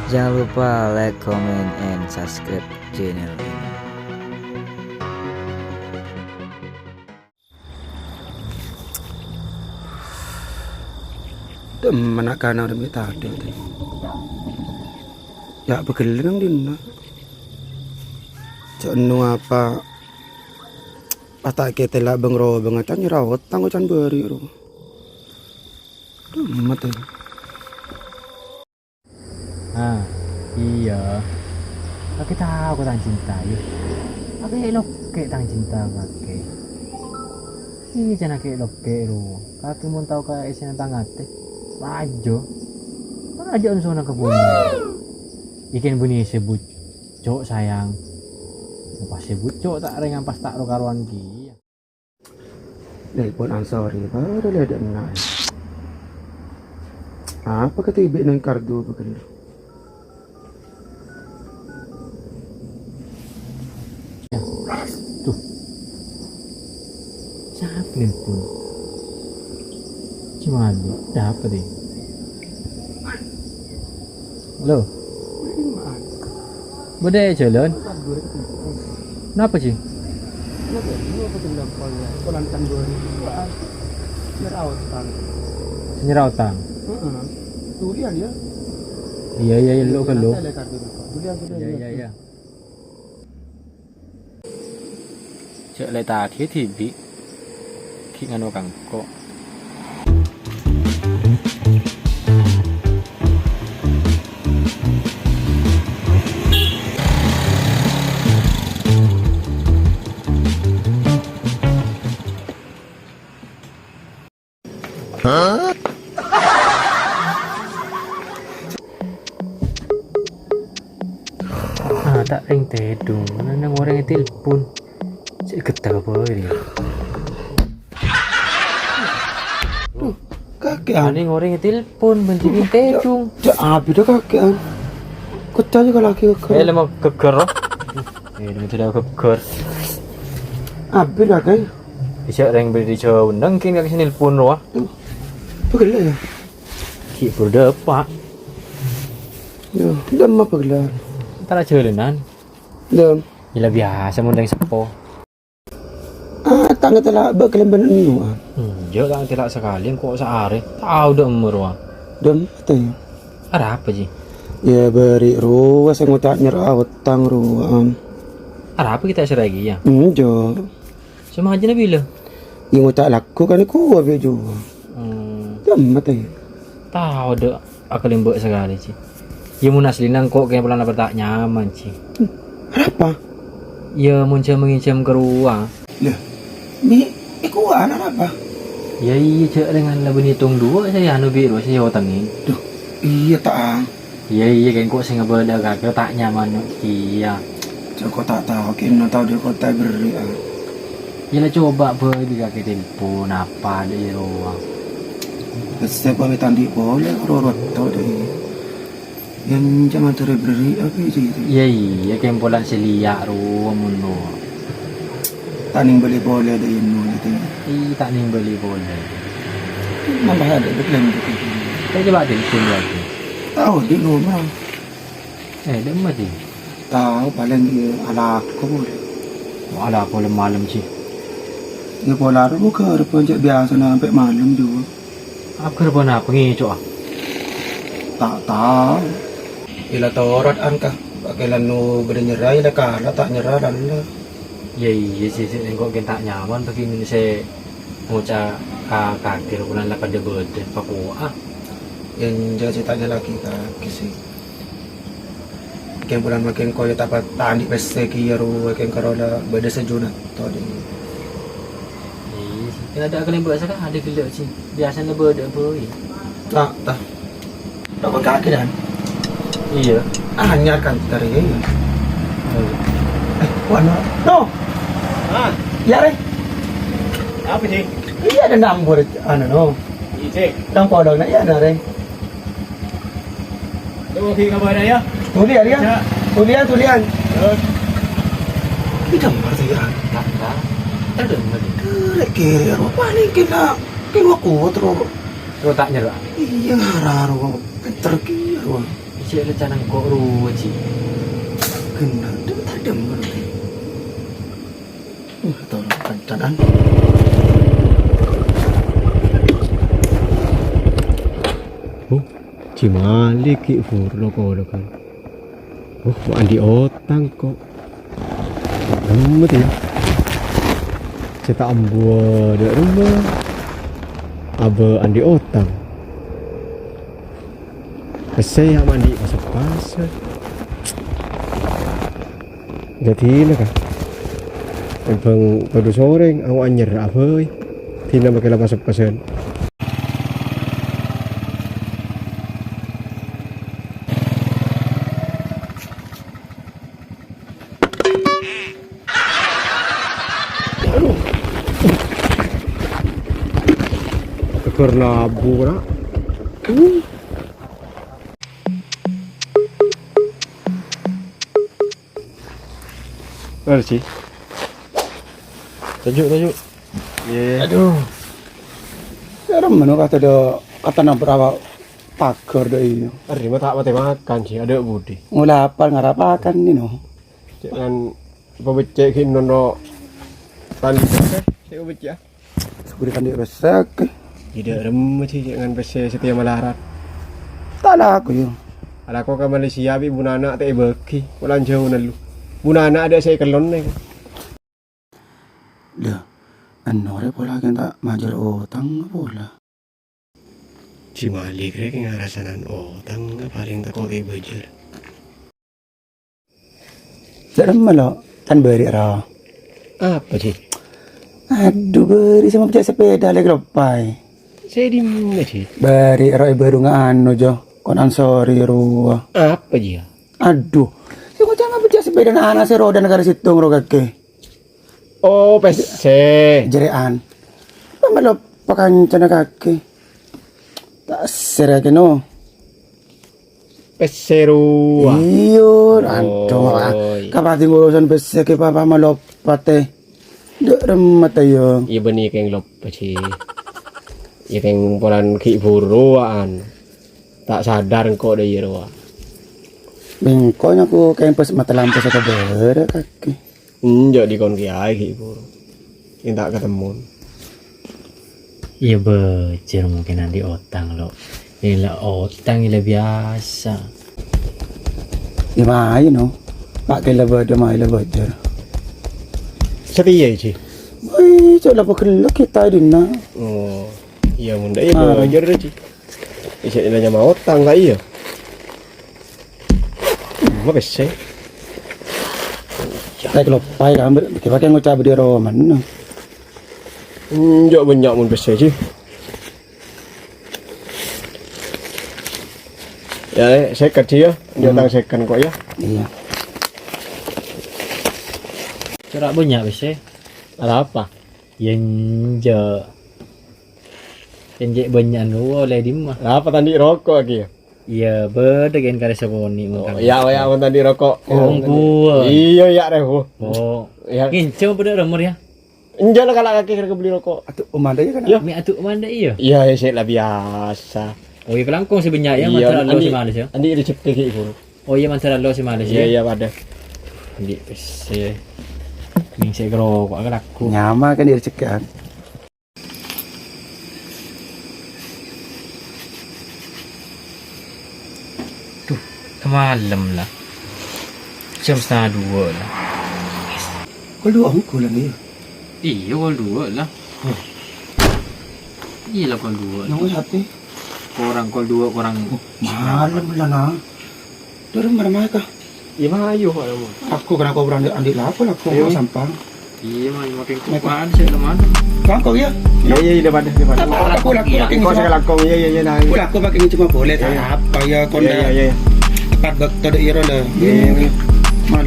Jangan lupa like, comment, and subscribe channel ini. Temen nak kana udah minta ada tadi. Ya begeleng dina. Cenu apa? Pata kita lah bengro bengacan nyerawat tanggo can beri ro. Mata. Ah, iya. Aku tahu kau tang cinta ya. Aku elok ke tang cinta pakai. Iya jangan ke elok ke ro. Kaki mau tahu kau isi tang ate. Majo. Majo unsur nak kebun. Ikan bunyi sebut. Cok sayang. Pas sebut cok tak rengan pas tak ro karuan ki. Nelpon ansori baru ada enak. Apa kata ibu nang kardu begitu? Tuh. Siapa nelpon? Cuma dapat deh. Halo. Bude jalan. Kenapa sih? Nyerah utang. Tulian ya. Iya lo kan lo. Tulian. Iya. Cek le tadi tibi. Ki ngano kangko. Tak ring tedung, nang orang telepon. Cek getar apa ini? Kakean. Ani orang telepon benci tedung. Cak abi dah kakean. Kecanya kalau lagi keker. Lemah geger. Ini tidak geger. Abi dah kan. Bisa ring beri jauh, nangkin kaki telepon roh. Pegel ya. Ki berdepak. Ya, dah mah pegel. Tara jalanan. Dah. Gila biasa mundang sepo. Tangga telah berkelam benu. Jo tak tidak sekali kok sehari. Tahu dah umur wah. Dah tanya. Ada apa sih? Ya beri ruas yang utak nyerawat tang ruam. Ada apa kita seragi ya? Jo. Cuma aja nabila. Yang utak laku kan aku abi jo. Dah tanya. Tahu dah aku lembut sekali sih. Ya mun aslinan kok kayak pelan tak nyaman sih. Apa? Ya muncul mengincam ke ruang. Lah. Ni iku anak apa? Ya iya cek dengan lebih hitung dua saya anu biru saya utangin. Duh, iya tak. Iya kan kok saya ngebeda kakek tak nyaman iya. Kau tak tahu, kena tahu dia kota beri. Ya lah coba boleh di kakek telepon apa di ruang. Setiap kami tandi boleh rorot tahu deh. Yang zaman terberi apa itu? Iya kan pulang selia ruang mundo. Taning beli boleh ada yang gitu. Iya tak nih beli boleh. Nambah ada berkelan gitu. Saya coba telepon lagi. Tahu di rumah. Dia mati. Tahu paling dia ala aku boleh. Ada apa malam sih? Ya pola rumah ke depan cek biasa sampai malam juga. Apa kerana apa ngicu ah? Tak tahu. Ila torot angka. Bagaimana nu bernyerah ila kalah tak nyerah lalu. Iya sih kok kita tak nyaman begini saya ngucap kakek bulan 8 dia berde Papua. Yang jangan ceritanya lagi kaki sih. Yang bulan makin kau tak tani peste kiaru yang karola beda sejuna tadi. Iya, ada kalian buat sekarang ada gelap sih. Biasanya berde boy. Tak. Dapat kaki dan. Iya. Anyar kan dari ini. Warna. No. Ya re. Apa sih? Iya ada nambur no. Icek. Tang podong na iya na re. Tunggu kita kabar ya. Tulian ya. Tulian. Terus. Kita berarti ya. Tak. Ada mati. Kiri apa nih kita. Kini aku terus. Terus tak nyerah. Iya ngararo. Pinter kiri. kau. Cik le canang kok ru cik. Kena tak ada mana. Tolong kancanan. Cimali ki furlo ko kan. Andi otang kok. Rumah ya. Cita ambu de rumah. Aba andi otang. Saya mandi masuk pasar. Jadi nak kan. Empang pada sore awak anyer apa? Tina pakai masuk pasar. Karena abu nak. Ada sih. Tajuk. Yeah. Aduh. Sekarang mana kata nak berawak pagar deh. Hari mah tak mati makan sih. Ada budi. Ngulapar ngarapakan ni no. Jangan pembecek nono tali besar. Saya pembecek. Seberikan dia besar. Tidak remeh sih jangan besar setia melarat. Tak lah aku yo. Ada kau ke Malaysia bi bunana tak bagi. Pulang jauh nalu. Bunana ada saya kelon nih. Dah. Anore pola kan tak majar otang pola. Cimali krek ngarasanan otang paling tak kau bejer. Sekarang malah tan beri ra. Apa sih? Aduh beri sama pecah sepeda lagi lopai. Saya di mana sih? Beri ra baru ngano jo. Konan sorry ruah. Apa dia? Aduh. Saya jangan pecah sepeda na anak si roda negara situng ro kake. Oh, PC. Jerean. Malah pakan cana kake. Tak serake no. PC ruah. Iyo, aduh. Kapati ngurusan besar ke papa malopate. Dek remet ayo. Iya benih keng lop sih. Iya keng polan ki buruan. Tak sadar kok deh ruah. Bengkonya aku kayak pas mata lampu saya ber kaki. Enjak di kon kiai ki buru. Yang tak ketemu. Iya becer mungkin nanti otang lo. Ila otang ila biasa. Ya main no. Pakai lebar dia main lebar je. Setia sih. Wih, coba pakai kita di na. Oh, iya munda iya belajar deh sih. Bisa nanya mau otang tak iya. Apa sih? Saya kalau pai ambil pakai ngucap di roman no. Enjak banyak mun besar sih. Ya, second sih ya. Jangan second kok ya. Iya. Cerak banyak bese. Ada apa? Yang banyak lu oleh di mah. Ada apa tadi rokok lagi ya? Iya bedegen kare saboni Oh, mungkin. ya tadi rokok. Ongku. Iya ya rehu. Oh. Ya. Kincau bener remur ya. Enjak lah kalau kaki kena beli rokok. Atuh umanda ya kan. Iya. Mi atu manda iya. Iya, saya lah biasa. Oh iya kelangkung si banyak ya mantara lo si manis ya. Andi resep kayak gitu. Oh iya mantara lo si manis ya. Iya pada. Andi bese. Ming se gro kok laku. Nyama kan dia cekan. Malam lah. Jam 1:30 lah. Kau dua aku lagi. Iya kol 2 lah. Iya lah kol 2. Nunggu sate. Korang kol 2 korang. Malam lah na. Dari mana mereka? Iya mah ayo kalau. Aku kena kau berani andi lapo lah kau sampang. Iya mah makin kupaan sih teman. Kau ya? Iya pada. Aku pakai Kau saya lakong iya nah. Aku pakai ini cuma boleh tak apa ya kau Iya. Pat bakto de iro le. Mal